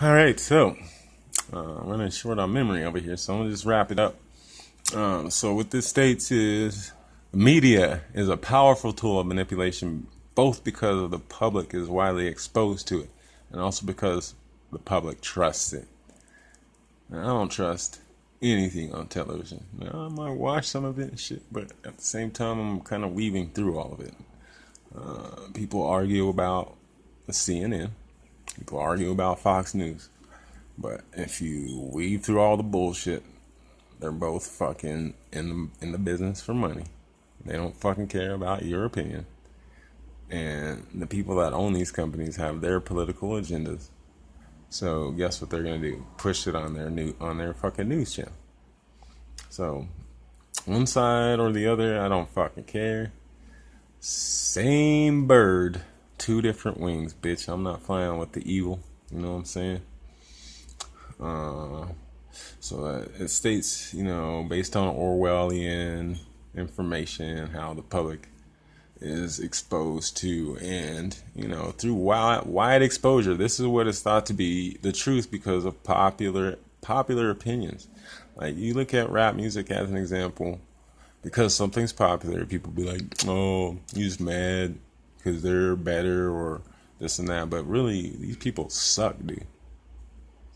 All right, so I'm running short on memory over here, so I'm gonna just wrap it up. So what this states is media is a powerful tool of manipulation, both because of the public is widely exposed to it, and also because the public trusts it. Now, I don't trust anything on television. Now, I might watch some of it and shit, but at the same time, I'm kind of weaving through all of it. People argue about the CNN. People argue about Fox News. But if you weave through all the bullshit, they're both fucking in the business for money. They don't fucking care about your opinion. And the people that own these companies have their political agendas. So guess what they're gonna do? Push it on their fucking news channel. So one side or the other, I don't fucking care. Same bird, two different wings, bitch. I'm not flying with the evil. You know what I'm saying? Uh, so it states, based on Orwellian information, how the public is exposed to, and through wide exposure, this is what is thought to be the truth because of popular opinions. Like you look at rap music as an example, because something's popular, people be like, "Oh, you just mad because they're better or this and that," but really, these people suck, dude.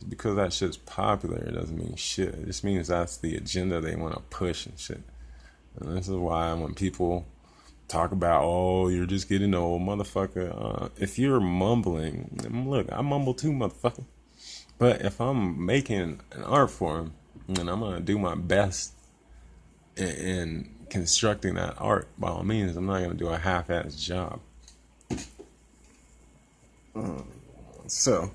Because that shit's popular, it doesn't mean shit. It just means that's the agenda they want to push and shit. And this is why when people talk about, oh, you're just getting old, motherfucker. If you're mumbling, look, I mumble too, motherfucker. But if I'm making an art form, then I'm gonna do my best in constructing that art. By all means, I'm not gonna do a half-ass job. So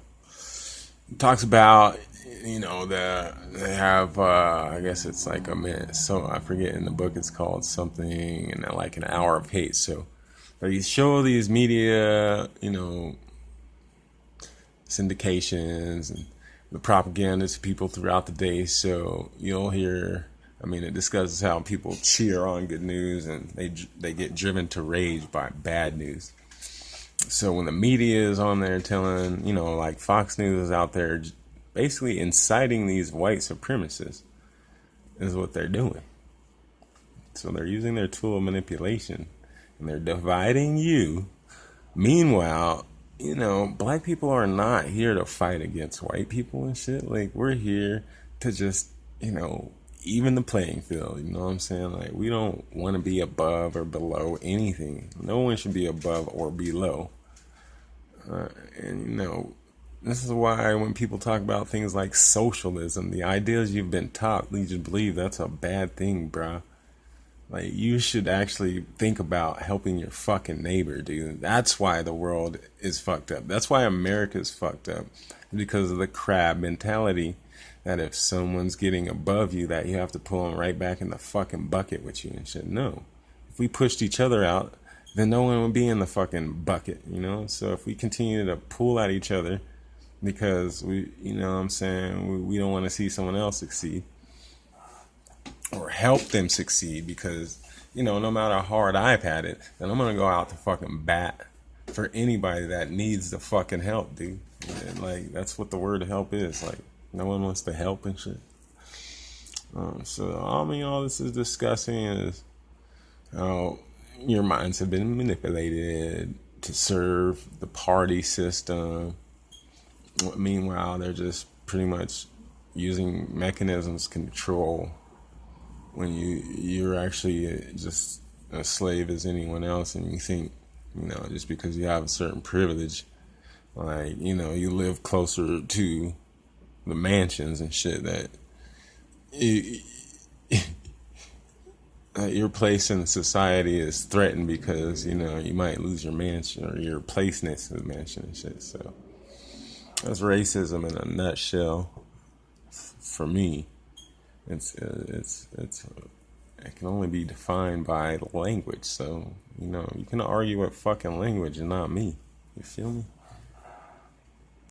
talks about they have I guess it's like a minute, so I forget, in the book it's called something and like an hour of hate. So they show these media syndications and the propaganda to people throughout the day. So you'll hear, it discusses how people cheer on good news and they get driven to rage by bad news. So when the media is on there telling, like Fox News is out there basically inciting these white supremacists, is what they're doing. So they're using their tool of manipulation and they're dividing you. Meanwhile, black people are not here to fight against white people and shit. Like, we're here to just, even the playing field. You know what I'm saying? Like, we don't want to be above or below anything. No one should be above or below. And, this is why when people talk about things like socialism, the ideas you've been taught lead you to believe that's a bad thing, bruh. Like, you should actually think about helping your fucking neighbor, dude. That's why the world is fucked up. That's why America's fucked up. Because of the crab mentality that if someone's getting above you, that you have to pull them right back in the fucking bucket with you and shit. No. If we pushed each other out, then no one would be in the fucking bucket, So if we continue to pull at each other because we don't want to see someone else succeed, or help them succeed, because no matter how hard I've had it, then I'm gonna go out to fucking bat for anybody that needs the fucking help, dude. And, like, that's what the word help is. Like, no one wants to help and shit. So all this is discussing is how your minds have been manipulated to serve the party system. Meanwhile, they're just pretty much using mechanisms to control, when you're actually just a slave as anyone else, and you think, just because you have a certain privilege, like, you live closer to the mansions and shit, that your place in society is threatened because, you might lose your mansion or your place next to the mansion and shit. So that's racism in a nutshell for me. It can only be defined by language. So, you can argue with fucking language and not me. You feel me?